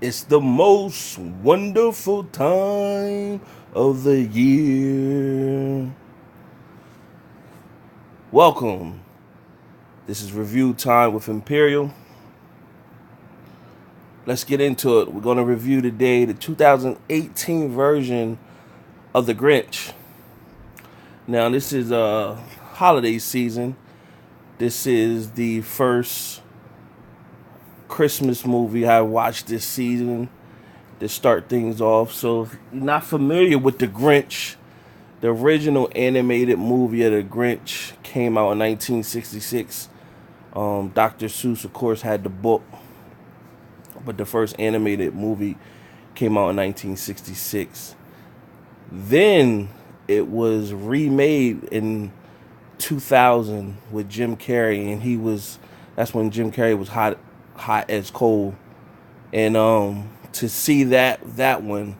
It's the most wonderful time of the year. Welcome. This is review time with Imperial. Let's get into it. We're going to review today the 2018 version of The Grinch. Now, this is holiday season. This is the first Christmas movie I watched this season to start things off. So if you're not familiar with The Grinch, the original animated movie of The Grinch came out in 1966. Dr. Seuss, of course, had the book, but the first animated movie came out in 1966. Then it was remade in 2000 with Jim Carrey, and that's when Jim Carrey was hot as coal. And to see that one,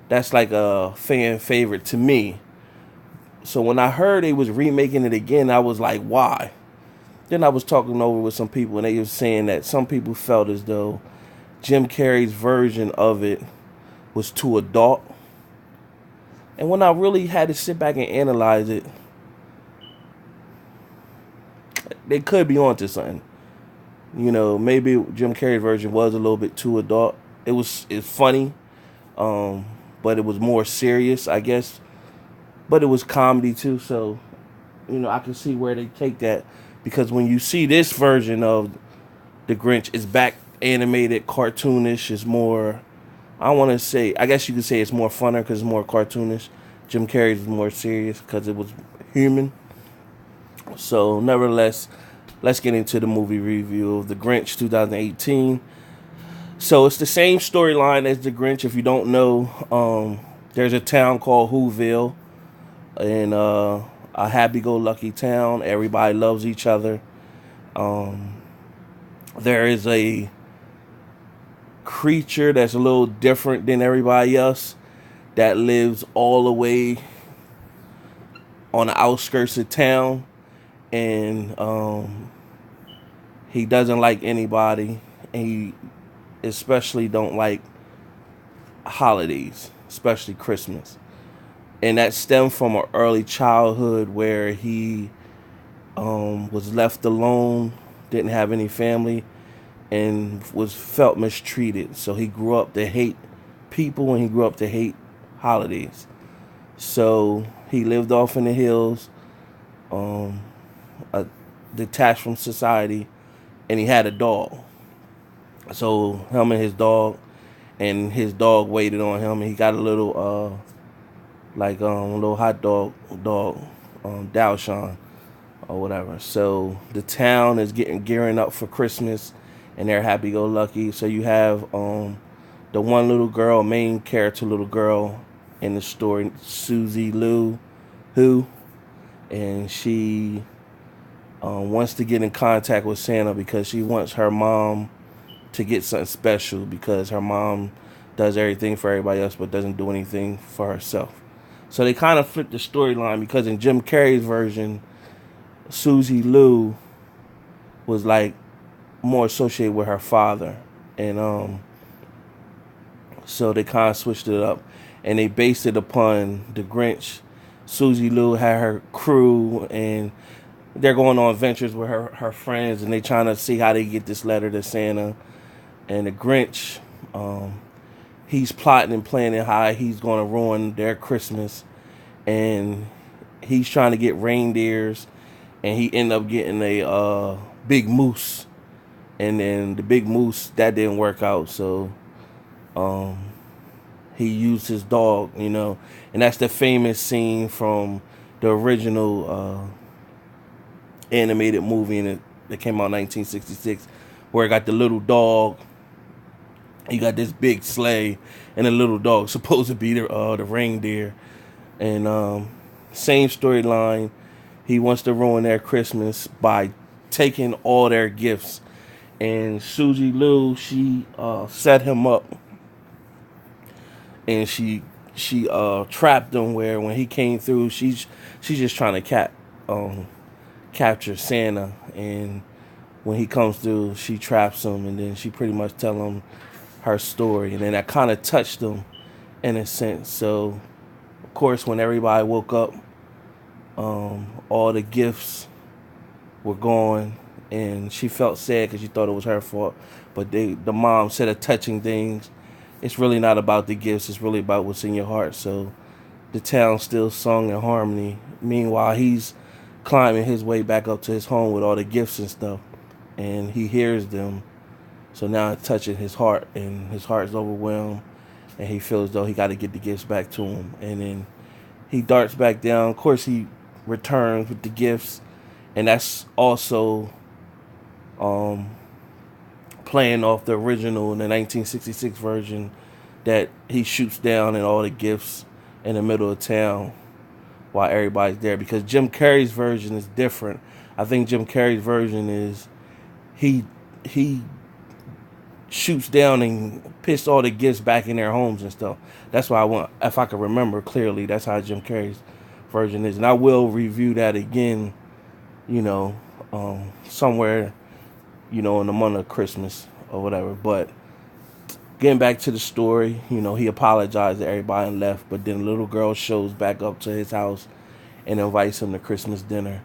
that's like a fan favorite to me. So when I heard they was remaking it again, I was like, why? Then I was talking over with some people, and they were saying that some people felt as though Jim Carrey's version of it was too adult. And when I really had to sit back and analyze it, they could be onto something. You know, maybe Jim Carrey's version was a little bit too adult. It's funny, but it was more serious, I guess. But it was comedy too, so I can see where they take that, because when you see this version of The Grinch, it's back animated, cartoonish. It's more, I guess you could say it's more funner because it's more cartoonish. Jim Carrey's is more serious because it was human. So, nevertheless, let's get into the movie review of The Grinch 2018. So, it's the same storyline as The Grinch. If you don't know, there's a town called Whoville, and a happy-go-lucky town. Everybody loves each other. There is a creature that's a little different than everybody else that lives all the way on the outskirts of town, and he doesn't like anybody, and he especially don't like holidays, especially Christmas. And that stemmed from an early childhood where he was left alone, didn't have any family, and felt mistreated. So he grew up to hate people, and he grew up to hate holidays. So he lived off in the hills, detached from society, and he had a dog. So him and his dog waited on him, and he got a little little hot dog, Dachshund or whatever. So the town is gearing up for Christmas, and they're happy-go-lucky. So you have the one little girl, main character little girl in the story, Susie Lou, and she wants to get in contact with Santa because she wants her mom to get something special, because her mom does everything for everybody else but doesn't do anything for herself. So they kind of flipped the storyline, because in Jim Carrey's version, Susie Lou was like more associated with her father, and so they kind of switched it up, and they based it upon The Grinch. Susie Lou had her crew, and they're going on adventures with her friends, and they trying to see how they get this letter to Santa. And The Grinch, he's plotting and planning how he's going to ruin their Christmas, and he's trying to get reindeers, and he ended up getting a big moose, and then the big moose, that didn't work out, so he used his dog, and that's the famous scene from the original animated movie that came out in 1966, where it got the little dog. You got this big sleigh, and the little dog supposed to be the reindeer. And same storyline. He wants to ruin their Christmas by taking all their gifts. And Susie Lou, she set him up, and she trapped him, where when he came through, she's just trying to capture Santa, and when he comes through, she traps him, and then she pretty much tell him her story, and then that kind of touched them in a sense. So, of course, when everybody woke up, all the gifts were gone, and she felt sad because she thought it was her fault. But the mom said of touching things, it's really not about the gifts. It's really about what's in your heart. So the town still sung in harmony. Meanwhile, he's climbing his way back up to his home with all the gifts and stuff, and he hears them. So now it's touching his heart, and his heart's overwhelmed, and he feels as though he got to get the gifts back to him. And then he darts back down. Of course, he returns with the gifts, and that's also playing off the original in the 1966 version that he shoots down and all the gifts in the middle of town while everybody's there. Because Jim Carrey's version is different. I think Jim Carrey's version is he shoots down and puts all the gifts back in their homes and stuff. That's why I want, if I can remember clearly, that's how Jim Carrey's version is. And I will review that again, somewhere, in the month of Christmas or whatever. But getting back to the story, he apologized to everybody and left. But then the little girl shows back up to his house and invites him to Christmas dinner.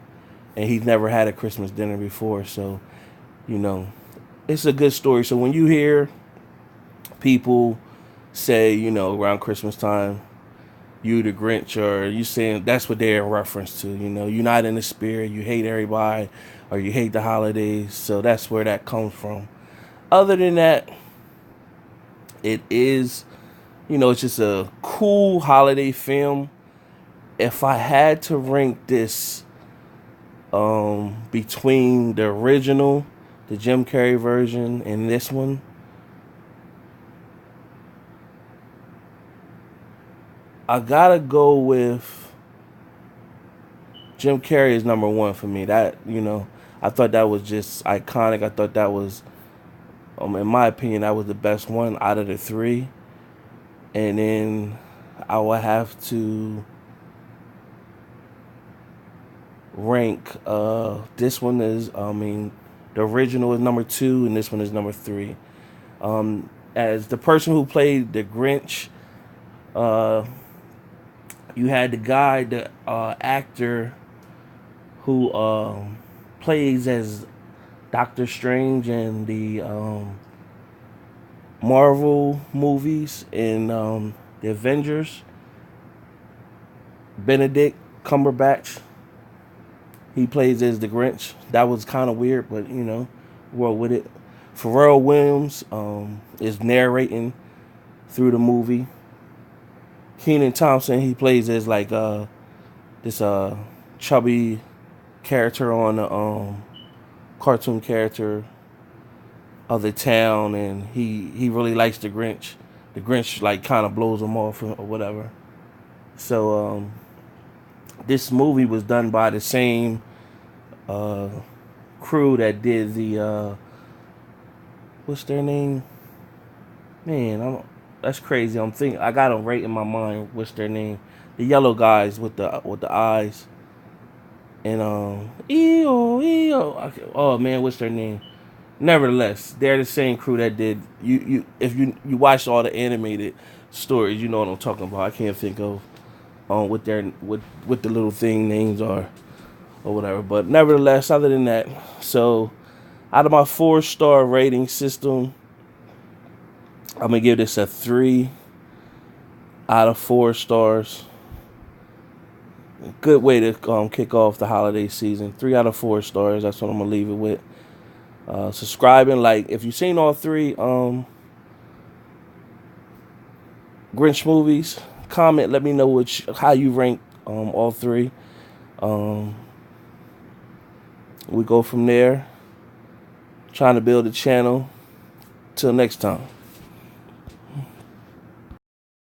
And he's never had a Christmas dinner before. So, it's a good story. So when you hear people say, around Christmas time, you the Grinch, or you saying that's what they're in reference to, you're not in the spirit, you hate everybody, or you hate the holidays. So that's where that comes from. Other than that, it is, it's just a cool holiday film. If I had to rank this between the original, the Jim Carrey version, and this one, I gotta go with Jim Carrey is number one for me. That, I thought that was just iconic. I thought that was, in my opinion, that was the best one out of the three. And then I would have to rank, this one is, the original is number 2, and this one is number 3. As the person who played the Grinch, you had the guy, the actor who plays as Doctor Strange in the Marvel movies and the Avengers, Benedict Cumberbatch. He plays as the Grinch. That was kind of weird, but roll with it. Pharrell Williams is narrating through the movie. Kenan Thompson, he plays as like this chubby character on the cartoon character of the town, and he really likes the Grinch. The Grinch like kind of blows him off or whatever. So this movie was done by the same crew that did the what's their name? Man, that's crazy. I got them right in my mind. What's their name? The yellow guys with the eyes. And oh man, what's their name? Nevertheless, they're the same crew that did if you watched all the animated stories, you know what I'm talking about. I can't think of what the little thing names are or whatever. But nevertheless, other than that, so out of my 4-star rating system, I'm gonna give this a 3 out of 4 stars. Good way to kick off the holiday season. 3 out of 4 stars. That's what I'm gonna leave it with. Subscribe and like. If you've seen all 3 Grinch movies, comment. Let me know how you rank all 3. We go from there. Trying to build a channel. Till next time.